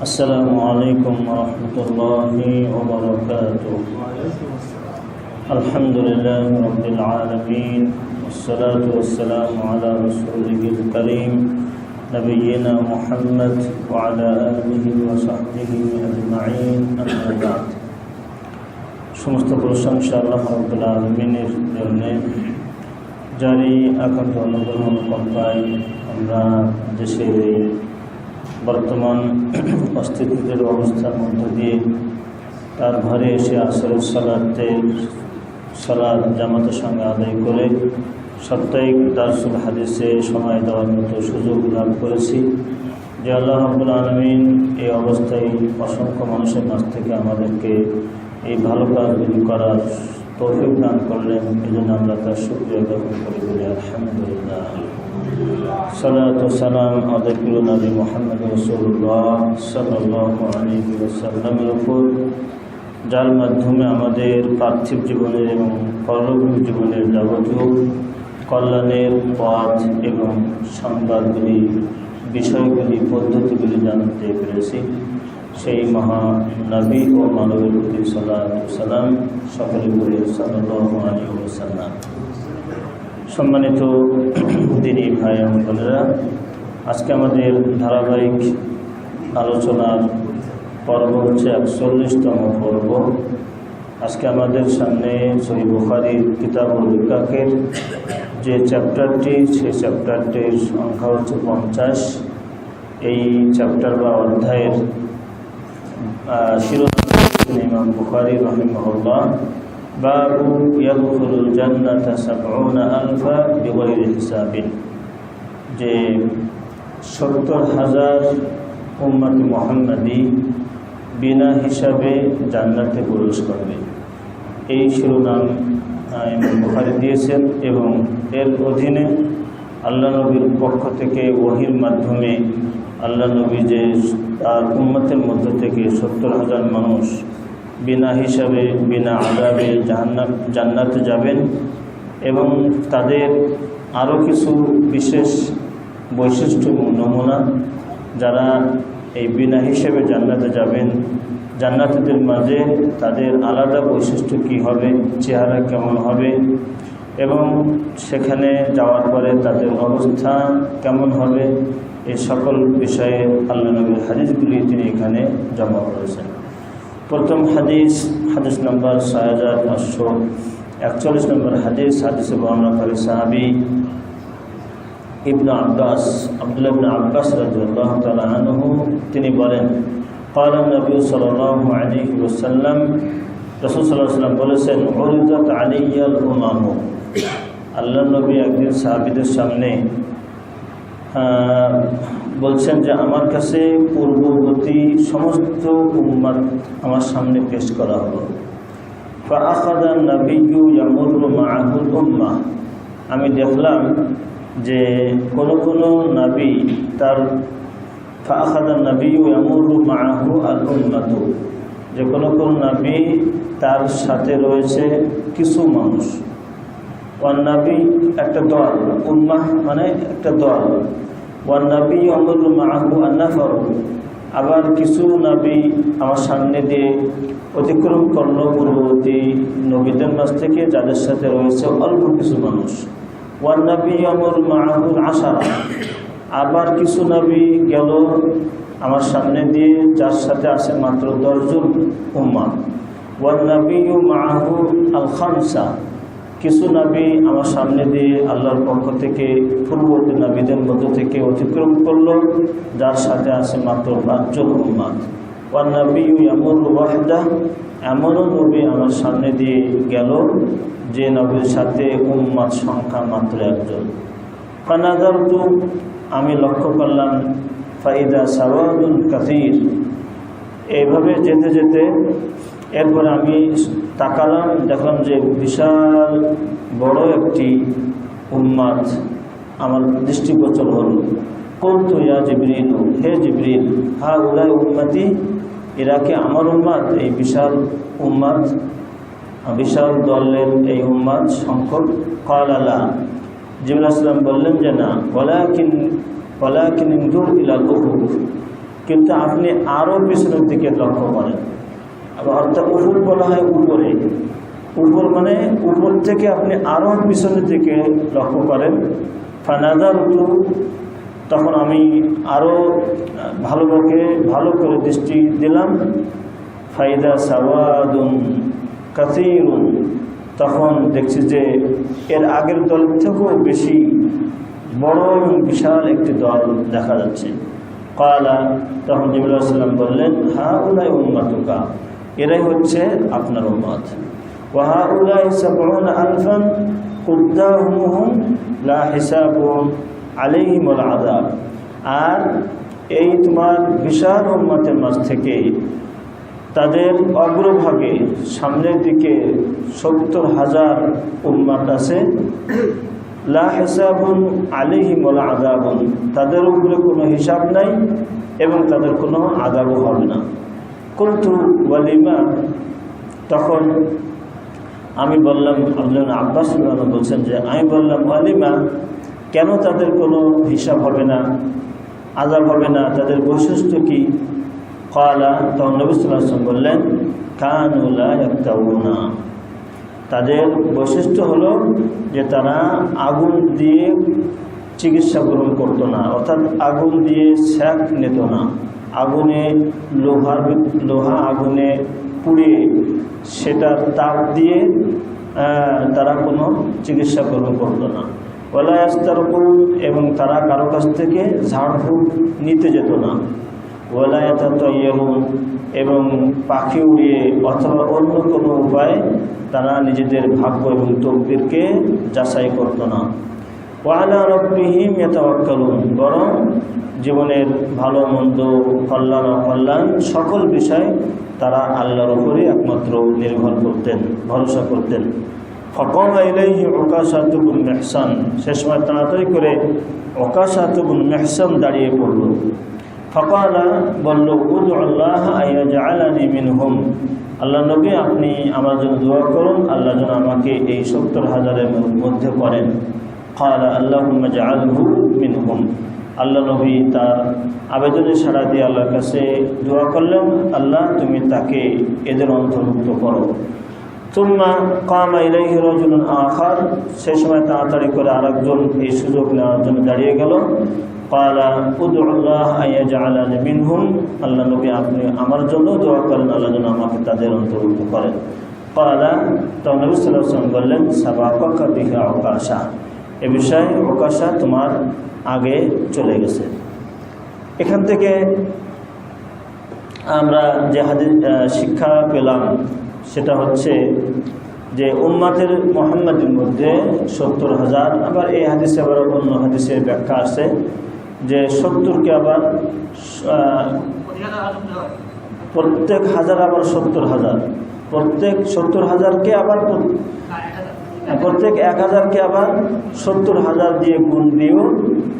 السلام عليكم ورحمة الله وبركاته. الحمد لله رب العالمين، والصلاة والسلام على رسوله الكريم نبينا محمد وعلى آله وصحبه أجمعين، أما بعد। সমস্ত প্রশংসা আল্লাহ রাব্বুল আলামিনের জন্য, যারই আকান্ত অনুগ্রহণ কর্তায় আমরা দেশের বর্তমান অস্তিত্বের অবস্থার মধ্য দিয়ে তার ঘরে এসে আসরের সালাত জামাতের সঙ্গে আদায় করে সাপ্তাহিক দারসুল হাদিসে সময় দেওয়ার মতো সুযোগ লাভ করেছি। যে আল্লাহ রাব্বুল আলামিন এই অবস্থায় অসংখ্য মানুষের মাঝ থেকে আমাদেরকে এই ভালো কাজগুলি করার তৌফিক দান করলেন, এই জন্য আমরা তার শুকরিয়া জ্ঞাপন করি, বলি আলহামদুলিল্লাহ। সালাত ও সালাম আমাদের প্রিয় নবী মুহাম্মদ রাসূলুল্লাহ সাল্লাল্লাহু আলাইহি ওয়াসাল্লামের উপর, যার মাধ্যমে আমাদের পার্থিব জীবনের এবং পরলোকিক জীবনের যাবতীয় কল্যাণের পথ এবং সংবাদগুলি, বিষয়গুলি, পদ্ধতিগুলি জানতে পেরেছি। সেই মহানবী ও মানবের প্রতি সালাত ও সালাম সকলে বলে সাল্লাল্লাহু আলাইহি ওয়াসাল্লাম। সম্মানিত দিনী ভাই এবং বোনেরা, আজকে আমাদের ধারাবাহিক আলোচনার পর্ব হচ্ছে 41তম পর্ব। আজকে আমাদের সামনে সহিহ বুখারীর কিতাবুল রিকাকের যে চ্যাপ্টারটি, সেই চ্যাপ্টারটির সংখ্যা হচ্ছে 50। এই চ্যাপ্টার বা অধ্যায়ের শিরোনাম ইমাম বুখারী রাহিমাহুল্লাহ, বাবু ইয়াদখুলুল জান্নাতা ৭০,০০০ বিগয়রি হিসাবিন, যে ৭০,০০০ উম্মতি মুহাম্মাদি বিনা হিসাবে জান্নাতে প্রবেশ করবে। এই শিরোনাম ইমাম বুখারী দিয়েছেন এবং এর অধীনে আল্লাহ নবীর পক্ষ থেকে ওহীর মাধ্যমে আল্লাহ নবী যে তার উম্মতের মধ্য থেকে ৭০,০০০ মানুষ বিনা হিসাবে, বিনা আযাবে জান্নাতে যাবেন এবং তাদের আরও কিছু বিশেষ বৈশিষ্ট্য নমুনা, যারা এই বিনা হিসেবে জান্নাতে যাবেন, জান্নাতীদের মাঝে তাদের আলাদা বৈশিষ্ট্য কী হবে, চেহারা কেমন হবে এবং সেখানে যাওয়ার পরে তাদের অবস্থা কেমন হবে, এই সকল বিষয়ে আল্লাহ নবীর হাদিসগুলি তিনি এখানে জমা করেছেন। প্রথম হাদিস নম্বর ৬৫৪১ নম্বর হাদিসে বর্ণনাকারী সাহাবী আব্দুল্লাহ ইবনে আব্বাস রাদিয়াল্লাহু তাআলা আনহু, তিনি বলেন, قال النبي صلى الله عليه وسلم, রাসূল সাল্লাল্লাহু আলাইহি ওয়াসাল্লাম বলেছেন, উরিদাত আলাইয়াল উমাম, আল্লাহ নবী একদিন সাহাবীদের সামনে বলছেন যে আমার কাছে পূর্ববর্তী সমস্ত উম্মত আমার সামনে পেশ করা হলো। ফাআখাযা আন-নাবিয়্যু ইয়ামুররু মা'আহুল উম্মাহ, আমি দেখলাম যে কোনো নবী তার ফাআখাযা আন-নাবিয়্যু ইয়ামুররু মা'আহু আল-উম্মাতু, যে কোনো নবী তার সাথে রয়েছে কিছু মানুষ। ওয়ান নবী একটা দল, উম্মাহ মানে একটা দল। ওয়ান নবী ইয়ামুররু মা'আহু আন-নাফর, আবার কিছু নবী আমার সামনে দিয়ে অতিক্রম করলো পূর্ববর্তী নবীদের মাঝ থেকে, যাদের সাথে রয়েছে অল্প কিছু মানুষ। ওয়ান নবী ইয়ামুররু মা'আহু আশারা, আবার কিছু নবী গেল আমার সামনে দিয়ে, যার সাথে আছে মাত্র 10 জন উম্মাহ। ওয়ান নবিয়্যু মা'আহু আল খামসা, কিছু নবী আমার সামনে দিয়ে আল্লাহর পক্ষ থেকে পূর্ববর্তী নবীদের মধ্য থেকে অতিক্রম করলো, যার সাথে আছে মাত্র 5 জন উম্মাহ। ওয়ান নবিয়্যু ইয়ামুররু ওয়াহদাহু, এমনও নবী আমার সামনে দিয়ে গেল যে নবীর সাথে উম্মাহ সংখ্যা মাত্র 1 জন। ফানাযারতু, আমি লক্ষ্য করলাম, ফাইদা সাওয়াদুন কাসীর, এইভাবে যেতে যেতে এরপরে আমি তাকালাম, দেখলাম যে বিশাল বড় একটি উম্মাত আমার দৃষ্টিগোচর হল। কুলতু ইয়া জিবরিল, হে জিবরিল, হাউলাই উম্মতি, এরা কি আমার উম্মাত? এই বিশাল উম্মাত, বিশাল দলের এই উম্মাত সংখ্যক? ক্বালা লা, জিবরাইল আলাইহিস সালাম বললেন যে না, ওয়ালাকিন ইনজুর ইলাল উফুক, কিন্তু আপনি আরও পিছনের দিকে লক্ষ্য করেন। অর্থাৎ উফুক বলা হয় উপরে, উপর মানে উপর থেকে আপনি আরও পিছনের দিকে লক্ষ্য করেন। ফানাযারতু, তখন আমি আরও ভালো করে দৃষ্টি দিলাম। ফাইদা সাওয়াদুন কাসীরুন, তখন দেখছি যে এর আগের দল থেকেও বেশি বড় এবং বিশাল একটি দল দেখা যাচ্ছে। ক্বালা, তখন জিবরাইল আলাইহিস সালাম বললেন, হাউলাই উম্মাতুকা, এরাই হচ্ছে আপনার উম্মত। ওয়া হাউলাই ৭০,০০০ কুদ্দাহুমুহুম লা হিসাবুন আলাইহিমুল আযাব, আর এই তোমার বিশাল উম্মতের মাঝ থেকে তাদের অগ্রভাগে সামনের দিকে ৭০,০০০ উম্মত আছে। লা হিসাবুন আলাইহিমুল আযাবুন, তাদের উপরে কোনো হিসাব নাই এবং তাদের কোনো আযাবও হবে না। কুলতু ওয়ালিমা, তখন আমি বললাম, আব্দুল্লাহ ইবনে আব্বাস বলছেন যে আমি বললাম, ওয়ালিমা, কেন তাদের কোনো হিসাব হবে না, আযাব হবে না, তাদের বৈশিষ্ট্য কি? ক্বালা, তখন নবী সাল্লাল্লাহু আলাইহি ওয়াসাল্লাম বললেন, কানু লা ইয়াক্তাউনা, তাদের বৈশিষ্ট্য হলো যে তারা আগুন দিয়ে চিকিৎসা গ্রহণ করতো না, অর্থাৎ আগুন দিয়ে সেক নিত না, আগুনে লোহা আগুনে পুড়িয়ে সেটার তাপ দিয়ে তারা কোনো চিকিৎসা গ্রহণ করতো না। ওয়ালা ইয়াস্তারকুন, এবং তারা কারো কাছ থেকে ঝাড়ফুঁক নিতে যেত না। ওয়ালা ইয়াতাতায়্যারুন, এবং পাখি উড়িয়ে অথবা অন্য কোনো উপায়ে তারা নিজেদের ভাগ্য এবং তকদিরকে যাচাই করত না। ওয়া আলা রাব্বিহিম ইয়াতাওয়াক্কালুন, বরং জীবনের ভালো মন্দ, কল্যাণ অকল্যাণ সকল বিষয় তারা আল্লাহর উপরে একমাত্র নির্ভর করতেন, ভরসা করতেন। ফাকামা ইলাইহি উকাশাতু বিন মিহসান, সে সময় তাড়াতাড়ি করে উকাশাতু বিন মিহসান দাঁড়িয়ে পড়ল। ফাকালা, বলল, উদউল্লাহ আইয়াজআলানি মিনহুম, আল্লাহ নবী, আপনি আমার জন্য দোয়া করুন, আল্লাহ যেন আমাকে এই ৭০,০০০-এর মধ্যে করেন। ক্বালা আল্লাহুম্মা জাআলহু মিনহুম, আল্লাহ নবী তার আবেদনে সাড়া দিয়ে আল্লাহর কাছে দোয়া করলেন, আল্লাহ তুমি তাকে এদের অন্তর্ভুক্ত করো। তুম্মা কামা ইলাইহি রাজুলুন আখার, সেই সময় তাড়াতাড়ি করে আরেকজন এই সুযোগ নেওয়ার জন্য দাঁড়িয়ে গেল। ক্বালা উদউল্লাহ আইয়াজআলানি মিনহুম, আল্লাহ নবী আপনি আমার জন্য দোয়া করেন, আল্লাহ যেন আমাকে তাদের অন্তর্ভুক্ত করেন। ক্বালা, তখন নবী সাল্লাল্লাহু আলাইহি ওয়াসাল্লাম বললেন, সাবাকাকা বিহা উকাশা, এ বিষয়ে উকাশা তোমার আগে চলে গেছে। এখান থেকে আমরা যে হাদিস শিক্ষা পেলাম সেটা হচ্ছে যে উম্মাতের মুহাম্মাদের মধ্যে ৭০,০০০, আবার এই হাদিসে আবার অন্য হাদিসের ব্যাখ্যা আছে যে ৭০কে আবার প্রত্যেক হাজার আবার ৭০,০০০, প্রত্যেক ৭০,০০০কে আবার প্রত্যেক ১,০০০কে আবার ৭০,০০০ দিয়ে গুণ দিয়েও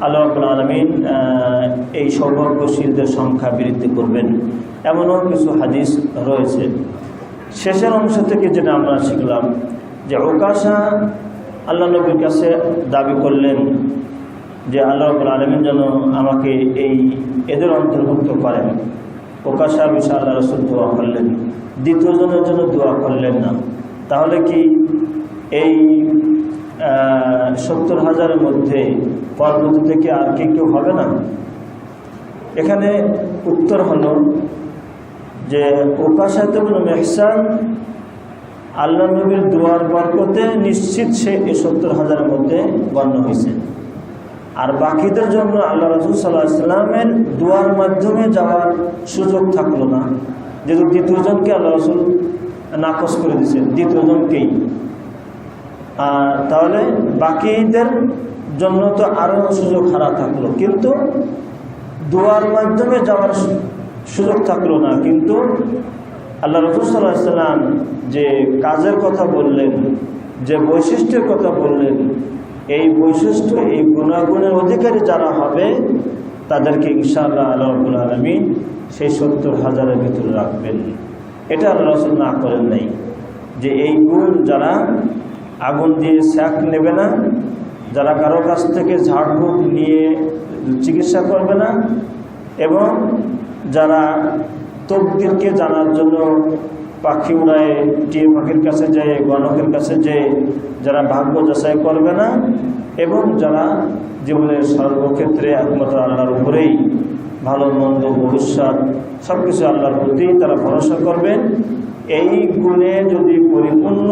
আল্লাহ রাব্বুল আলামিন এই সৌভাগ্যশীলদের সংখ্যা বৃদ্ধি করবেন, এমনও কিছু হাদিস রয়েছে। শেষের অংশ থেকে যেটা আমরা শিখলাম যে উকাশা আল্লাহ নবীর কাছে দাবি করলেন যে আল্লাহ রাব্বুল আলামিন যেন আমাকে এদের অন্তর্ভুক্ত করেন। উকাশা বিষয়ে আল্লাহ রাসূল দোয়া করলেন, দ্বিতীয় জনের জন্য দোয়া করলেন না। তাহলে কি এই ৭০,০০০-এর মধ্যে পরবর্তী থেকে আর কেউ হবে না? এখানে উত্তর হলো যে উকাশাতু বিন মিহসান আল্লাহ নবীর দোয়ার বরকতে নিশ্চিত সে এই ৭০,০০০-এর মধ্যে গণ্য হয়েছে। আর বাকিদের জন্য আল্লাহ রাসূল সাল্লাল্লাহু আলাইহি ওয়াসাল্লামের দোয়ার মাধ্যমে যাওয়ার সুযোগ থাকলো না, যেহেতু দ্বিতীয়জনকে আল্লাহ রাসূল নাকচ করে দিয়েছেন, দ্বিতীয়জনকেই। তাহলে বাকিদের জন্য তো আরও সুযোগ হারা থাকলো, কিন্তু দোয়ার মাধ্যমে যাওয়ার সুযোগ থাকলো না। কিন্তু আল্লাহ রাসূল সাল্লাল্লাহু আলাইহি ওয়াসাল্লাম যে কাজের কথা বললেন, যে বৈশিষ্ট্যের কথা বললেন, এই বৈশিষ্ট্য, এই গুণাগুণের অধিকারী যারা হবে তাদেরকে ইনশাআল্লাহ আল্লাহ রাব্বুল আলামিন সেই ৭০,০০০-এর ভিতরে রাখবেন। এটা আল্লাহ রাসূল না করেন নাই যে এই গুণ যারা আগুন দিয়ে সেক নেবে না, যারা কারো কাছ থেকে ঝাড়ফুঁক নিয়ে চিকিৎসা করবে না, এবং যারা তকদিরকে জানার জন্য পাখি উড়ায়, টিয়া পাখির কাছে যায়, গণকের কাছে যায়, যারা ভাগ্য যাচাই করবে না এবং যারা জীবনের সর্বক্ষেত্রে একমাত্র আল্লাহর উপরেই ভালো মন্দ ভবিষ্যৎ সব কিছু আল্লাহর প্রতি তারা ভরসা করবেন, এই গুণে যদি পরিপূর্ণ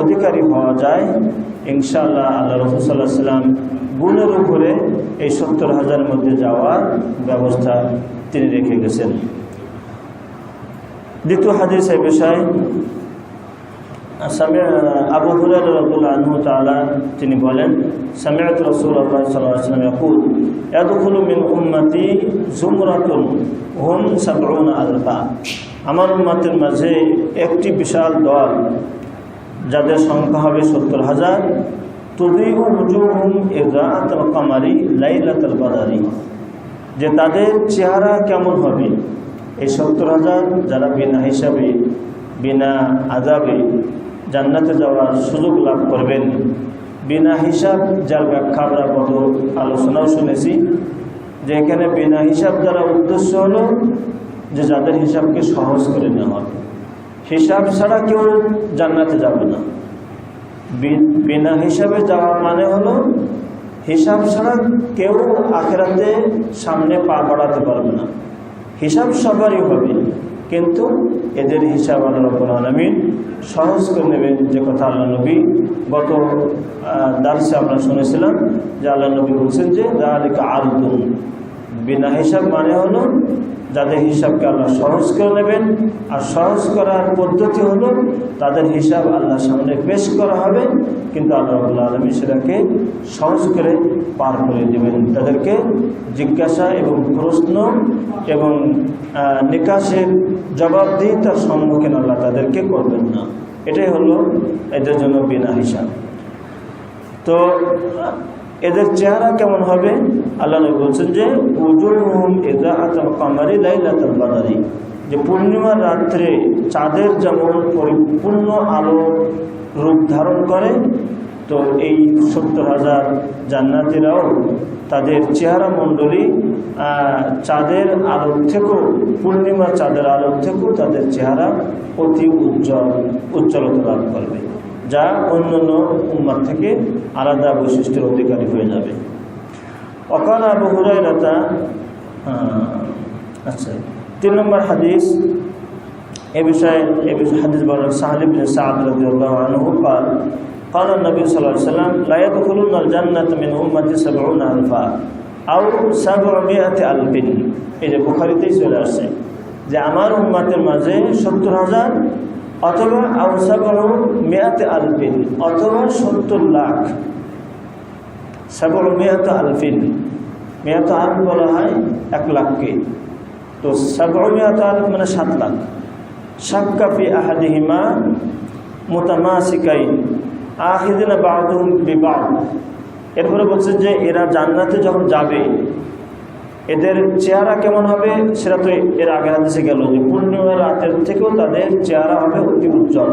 অধিকারী হওয়া যায় ইনশাআল্লাহ আল্লাহ রাসূল সাল্লাল্লাহু আলাইহি ওয়াসাল্লাম গুণের উপরে এই ৭০,০০০ মধ্যে যাওয়ার ব্যবস্থা তিনি রেখে গেছেন। দ্বিতীয় হাদিস এই বিষয়ে আবু হুরায়রা রাদিয়াল্লাহু আনহু তাআলা তিনি বলেন, সামি'তু রাসূলুল্লাহ সাল্লাল্লাহু আলাইহি ওয়াসাল্লাম ইয়াকুল ইয়াদখুলু মিন উম্মতি যুমরাতুন হুম ৭০,০০০। আমার উম্মতের মাঝে একটি বিশাল দল যাদের সংখ্যা হবে ৭০,০০০, তুযিউ উজুহুম ইযাআতাল কামারি লাইলাতাল বাদারি, যে তাদের চেহারা কেমন হবে, এই ৭০,০০০ যারা বিনা হিসাবে বিনা আযাবে জান্নাতে যাওয়ার সুযোগ লাভ করবেন। বিনা হিসাব যার ব্যাখ্যা আমরা কত আলোচনাও শুনেছি, যে এখানে বিনা হিসাব দ্বারা উদ্দেশ্য হলো যে যাদের হিসাবকে সহজ করে নেওয়া হবে। হিসাব ছাড়া কেউ জান্নাতে যাবে না। বিনা হিসাবে যাওয়া মানে হলো হিসাব ছাড়া কেউ আখিরাতে সামনে পা বাড়াতে পারবে না। হিসাব সবারই হবে, কিন্তু এদের হিসাব আল্লাহ রাব্বুল আলামিন সহজ করে নেবেন, যে কথা আল্লাহ নবী গত দার্সে আমরা শুনেছিলাম যে আল্লাহ নবী বলছেন যে যালিকা আরদুন, বিনা হিসাব মানে হলো যাদের হিসাবকে আল্লাহ সহজ করে নেবেন, আর সহজ করার পদ্ধতি হলো তাদের হিসাব আল্লাহর সামনে পেশ করা হবে, কিন্তু আল্লাহ রাব্বুল আলামিন সেটাকে সহজ করে পার করে দেবেন। তাদেরকে জিজ্ঞাসা এবং প্রশ্ন এবং নিকাশের জবাবদিহিতার সম্মুখীন আল্লাহ তাদেরকে করবেন না। এটাই হলো এদের জন্য বিনা হিসাব। তো এদের চেহারা কেমন হবে, আল্লাহ নবী বলছেন যে উজুহুম ইযাআতাল কামারি লাইলাতাল বাদারি, যে পূর্ণিমার রাত্রে চাঁদের যেমন পরিপূর্ণ আলো রূপ ধারণ করে, তো এই ৭০,০০০ জান্নাতীরাও তাদের চেহারা মণ্ডলী চাঁদের আলোর থেকেও, পূর্ণিমার চাঁদের আলোর থেকেও তাদের চেহারা অতি উজ্জ্বলতা লাভ করবে, যা অন্যান্য উম্মাত থেকে আলাদা বৈশিষ্ট্যের অধিকারী হয়ে যাবে। ওয়াকাল আবু হুরায়রা, আচ্ছা ৩ নম্বর হাদিস এ বিষয়ে হাদিস বলেন সাহল ইবনে সাদ রাদিয়াল্লাহু আনহু قال قال النبي صلى الله عليه وسلم لا يدخلون الجنة من أمتي ৭০,০০০ أو ৭০০,০০০। এই যে বুখারীতেই চলে আসছে যে আমার উম্মতের মাঝে ৭০,০০০ অথবা আও ৭০০,০০০ অথবা ৭০ লাখ। ৭০০,০০০ মেয়াত আলফ বলা হয় ১ লাখকে, তো ৭০০,০০০ আলফ মানে ৭ লাখ। শাক্কা ফি আহাদিহিমা মুতামাসিকাইন আখিযিনা বা'দুহুম বিবা'দ। এরপরে বলছে যে এরা জান্নাতে যখন যাবে এদের চেহারা কেমন হবে, সেটা তো এর আগের হাদিসে গেল যে পূর্ণিমার রাতের থেকেও তাদের চেহারা হবে অতি উজ্জ্বল।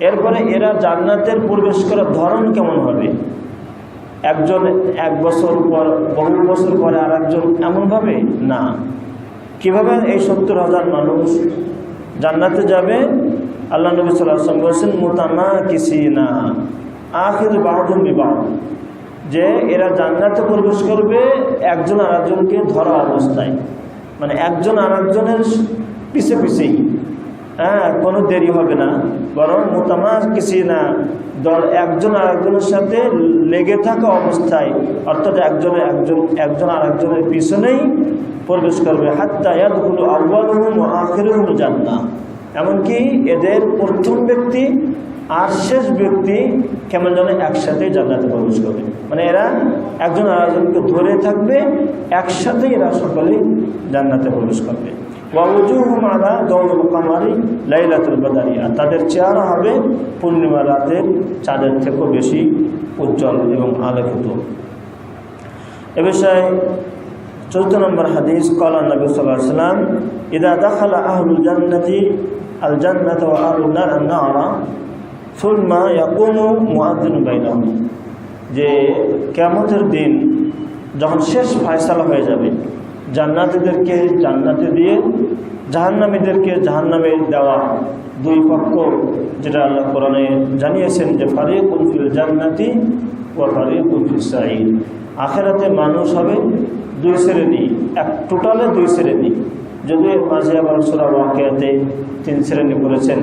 এরপরে এরা জান্নাতের প্রবেশ করার ধরন কেমন হবে, একজন ১ বছর পর, বহু বছর পরে আর একজন এমনভাবে না। কিভাবে এই ৭০,০০০ মানুষ জান্নাতে যাবে, আল্লাহ নবী সাল্লাল্লাহু আলাইহি ওয়াসাল্লাম বলেছেন মুতামাকিসিনা আখিযু বা'দুহুম বিবা'দ, যে এরা জান্নাতে প্রবেশ করবে একজন আরেকজনকে ধরা অবস্থায়, মানে একজন আরেকজনের পিছে পিছেই, কোনো দেরি হবে না, বরং মুতামাকিসিনা একজন আরেকজনের সাথে লেগে থাকা অবস্থায়, অর্থাৎ একজন আরেকজনের পিছনেই প্রবেশ করবে। হাত্তা ইয়াদখুলু আউয়ালুহুম ওয়া আখিরুহুম জান্নাহ, এমনকি এদের প্রথম ব্যক্তি আর শেষ ব্যক্তি কেমন যেন একসাথে জান্নাতে প্রবেশ করবে, মানে এরা একজন আরেকজনকে ধরে থাকবে, একসাথে এরা সকলেই জান্নাতে প্রবেশ করবে। ওয়া উজুহুম আলা দাওমিল কামারি লাইলাতুল বাদারি, আর তাদের চেহারা হবে পূর্ণিমা রাতের চাঁদের থেকেও বেশি উজ্জ্বল এবং আলোকিত। এ বিষয়ে ৪র্থ নম্বর হাদিস ক্বালা নবী সাল্লাল্লাহু আলাইহি ওয়াসাল্লাম ইযা দাখালা আহলুল জান্নাতি আল জান্নাতা ওয়া আহলুন নার আন নারা সুম্মা ইয়াকুমু মুআযযিনুন বাইনাহুম, যে কিয়ামতের দিন যখন শেষ ফয়সালা হয়ে যাবে, জান্নাতীদেরকে জান্নাতে দিয়ে জাহান্নামীদেরকে জাহান্নামে দেওয়া, দুই পক্ষ, যেটা আল্লাহ কোরআনে জানিয়েছেন যে ফারিকুন ফিল জান্নাতি ওয়া ফারিকুন ফিস সাঈর। আখিরাতে মানুষ হবে দুই শ্রেণী, টোটালে দুই শ্রেণী। যদিও এর মাঝে আবার সূরা ওয়াকিয়াতে 3 শ্রেণী করেছেন,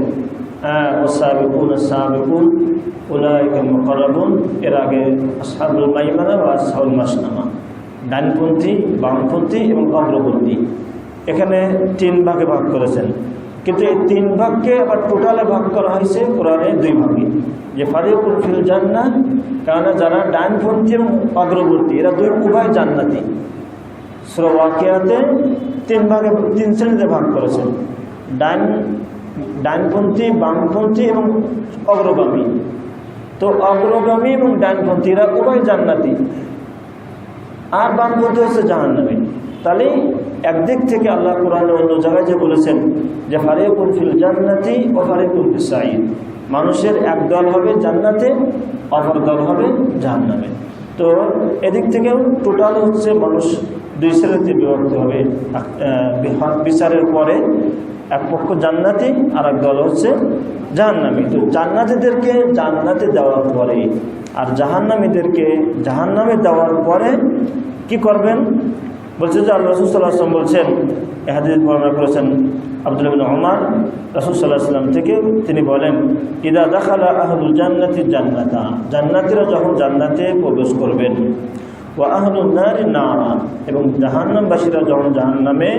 ওয়াসাবিকুন আস-সাবিকুন উলাইকাল মুকাররাবুন, এর আগে আসহাবুল মাইমানা ওয়া আসহাবুল মাশনামা, ডানপন্থী, বামপন্থী এবং অগ্রপন্থী। এখানে 3 ভাগে ভাগ করেছেন, কিন্তু এই 3 ভাগকে আবার টোটালে ভাগ করা হয়েছে কোরআনে 2 ভাগে, যে ফারিকুন ফিল জান্নাহ, কারণ যারা ডানপন্থী এবং অগ্রবর্তী এরা উভয় জান্নাতি। সূরা ওয়াকিয়াতে 3 শ্রেণীতে ভাগ করেছেন, ডানপন্থী, বামপন্থী এবং অগ্রগামী। তো অগ্রগামী এবং ডানপন্থী এরা উভয় জান্নাতি, আর বামপন্থী হচ্ছে জাহান্নামী। তাহলে একদিক থেকে আল্লাহ কোরআনে অন্য জায়গায় যে বলেছেন যে ফারিকুন ফিল জান্নাতি ওয়া ফারিকুন ফিস সাঈর, মানুষের এক দল হবে জান্নাতে, অপর দল হবে জাহান্নামে। তো এদিক থেকেও টোটাল হচ্ছে মানুষ 2 শ্রেণীতে বিভক্ত হবে। বিচারের পরে এক পক্ষ জান্নাতি আর এক দল হচ্ছে জাহান্নামী। তো জান্নাতীদেরকে জান্নাতে দেওয়ার পরে আর জাহান্নামীদেরকে জাহান্নামে দেওয়ার পরে কি করবেন বলছে যে আল্লাহ রাসূল সাল্লাল্লাহু আলাইহি ওয়াসাল্লাম বলছেন, এই হাদিস বর্ণনা করেছেন আব্দুল্লাহ ইবনে উমর, রাসূল সাল্লাল্লাহু আলাইহি ওয়াসাল্লাম থেকে, তিনি বলেন, ইদা দাখালা আহলুল জান্নাতি জান্নাতা, জান্নাতীরা যখন জান্নাতে প্রবেশ করবেন, ওয়া আহলুন নারি নারা, এবং জাহান্নামবাসীরা যখন জাহান্নামে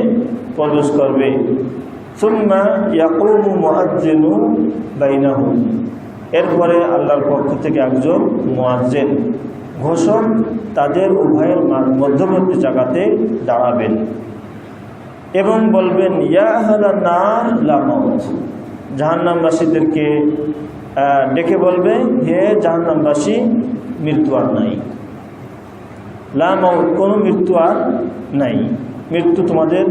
প্রবেশ করবে, সুম্মা ইয়াকুমু মুআজ্জিনু বাইনাহুম, এরপরে আল্লাহর পক্ষ থেকে একজন মুআজ্জিন, ঘোষক, তাদের উভয়ের মধ্যবর্তী জায়গাতে দাঁড়াবেন এবং বলবেন, ইয়া আহলান নার লা মাউত, জাহান্নামবাসীদেরকে ডেকে বলবে, হে জাহান্নামবাসী, মৃত্যু আর নাই। লা মাউত, কোনো মৃত্যু আর নাই। মৃত্যু তোমাদের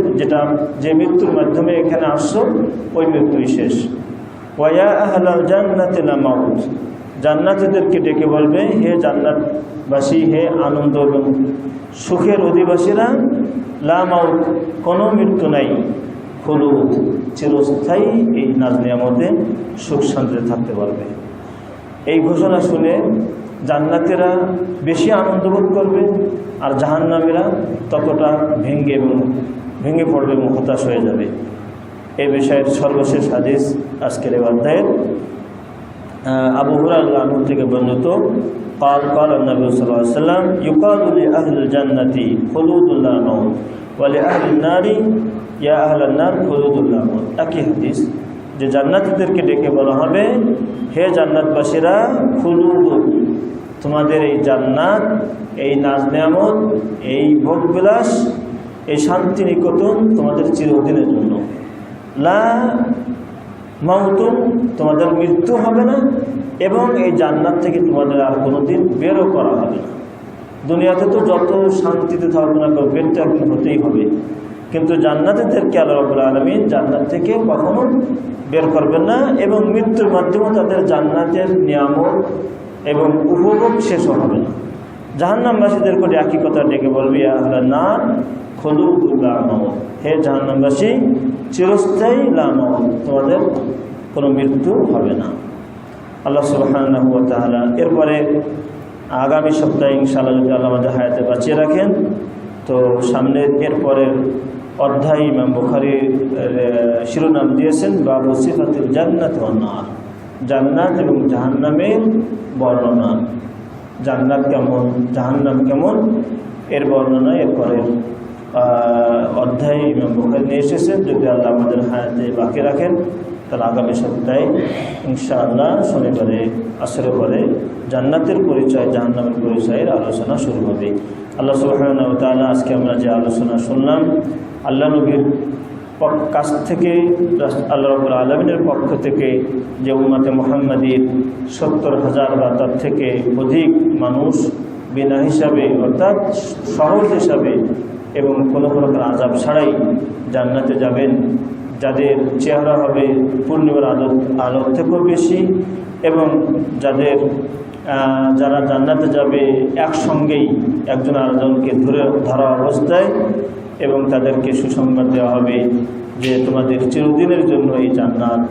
যে মৃত্যুর মাধ্যমে এখানে আসছো ওই মৃত্যুই শেষ। ওয়া ইয়া আহলাল জান্নাতি লা মাউত, জান্নাতীদেরকে ডেকে বলবে, হে জান্নাতবাসী, হে আনন্দ এবং সুখের অধিবাসীরা, লা মাউত, কোনো মৃত্যু নাই, খুলুদ, চিরস্থায়ী এই নাজ নিয়ামতে সুখ শান্তিতে থাকতে পারবে। এই ঘোষণা শুনে জান্নাতীরা বেশি আনন্দ বোধ করবে, আর জাহান্নামীরা ততটা ভেঙে পড়বে এবং হতাশ হয়ে যাবে। এই বিষয়ের সর্বশেষ হাদিস আজকের এই অধ্যায়ের আবু হুরায়রা থেকে বর্ণিত, قال قال النبي صلى الله عليه وسلم يقال لأهل الجنة خلود لا موت ولأهل النار يا أهل النار خلود لا موت। একই হাদিস, যে জান্নাতীদেরকে ডেকে বলা হবে, হে জান্নাতবাসীরা, খুলুদ, তোমাদের এই জান্নাত, এই নাজ নিয়ামত, এই ভোগবিলাস, এই শান্তি নিকেতন তোমাদের চিরদিনের জন্য। লা মাউতুন, তোমাদের মৃত্যু হবে না, এবং এই জান্নাত থেকে তোমাদের আর কোনোদিন বেরও করা হবে না। দুনিয়াতে তো যত শান্তিতে থাকবে না, বের তো একদিন হতেই হবে, কিন্তু জান্নাতীদেরকে আল্লাহ রাব্বুল আলামিন জান্নাত থেকে কখনো বের করবেন না, এবং মৃত্যুর মাধ্যমে তাদের জান্নাতের নিয়ামত এবং উপভোগ শেষও হবে না। জাহান্নামবাসীদের করে একই কথা ডেকে বলবে, ইয়া আহলান নার খুলুদ লা মাউত, হে জাহান্নামবাসী, চিরস্থায়ী লা মাউত, তোমাদের কোনো মৃত্যু হবে না। আল্লাহ সুবহানাহু ওয়া তাআলা এরপরে আগামী সপ্তাহে ইনশাআল্লাহ যদি আল্লাহ আমাদের হায়াতে বাঁচিয়ে রাখেন, তো সামনে এরপরের অধ্যায় ইমাম বুখারী শিরোনাম দিয়েছেন বাবু সিফাতুল জান্নাত ওয়ান নার, জান্নাত এবং জাহান্নামের বর্ণনা। জান্নাত কেমন, জাহান্নাম কেমন, এর বর্ণনা এরপরের অধ্যায় ইমাম বুখারী নিয়ে এসেছেন। যদি আল্লাহ আমাদের হায়াতে বাকি রাখেন, তাহলে আগামী সপ্তাহে ইনশাআল্লাহ শনিবারে আসরের পরে জান্নাতের পরিচয়, জাহান্নামের পরিচয়ের আলোচনা শুরু হবে। আল্লাহ সুবহানাহু ওয়া তাআলা আজকে আমরা যে আলোচনা শুনলাম, আল্লাহ নবীর কাছ থেকে, আল্লাহ রাব্বুল আলামিনের পক্ষ থেকে যে উম্মতে মুহাম্মাদীর 70,000 বা তার থেকে অধিক মানুষ বিনা হিসাবে, অর্থাৎ সহজ হিসাবে এবং কোনো প্রকার আযাব ছাড়াই জান্নাতে যাবেন, যাদের চেহারা হবে পূর্ণিমার আলোর থেকেও বেশি, এবং যাদের যারা জান্নাতে যাবে একসঙ্গেই একজন আরেকজনকে ধরা অবস্থায়, এবং তাদেরকে সুসংবাদ দেওয়া হবে যে তোমাদের চিরদিনের জন্য এই জান্নাত,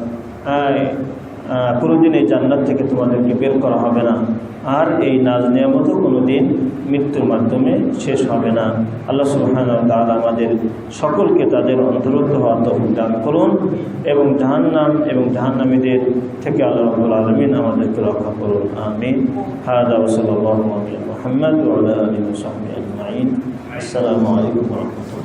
কোনোদিন এই জান্নাত থেকে তোমাদেরকে বের করা হবে না, আর এই নাজ নিয়ামতও কোনোদিন মৃত্যুর মাধ্যমে শেষ হবে না। আল্লাহ সুবহানাহু ওয়া তাআলা আমাদের সকলকে তাদের অন্তর্ভুক্ত হওয়ার তৌফিক দান করুন, এবং জাহান্নাম এবং জাহান্নামীদের থেকে আল্লাহ রাব্বুল আলামিন আমাদেরকে রক্ষা করুন। আমিন। হাযা ওয়া সাল্লাল্লাহু আলা মুহাম্মাদ ওয়া আলা আলিহি ওয়া সাহবিহি আজমাইন। আসসালামু আলাইকুম ওয়া রাহমাতুল্লাহ।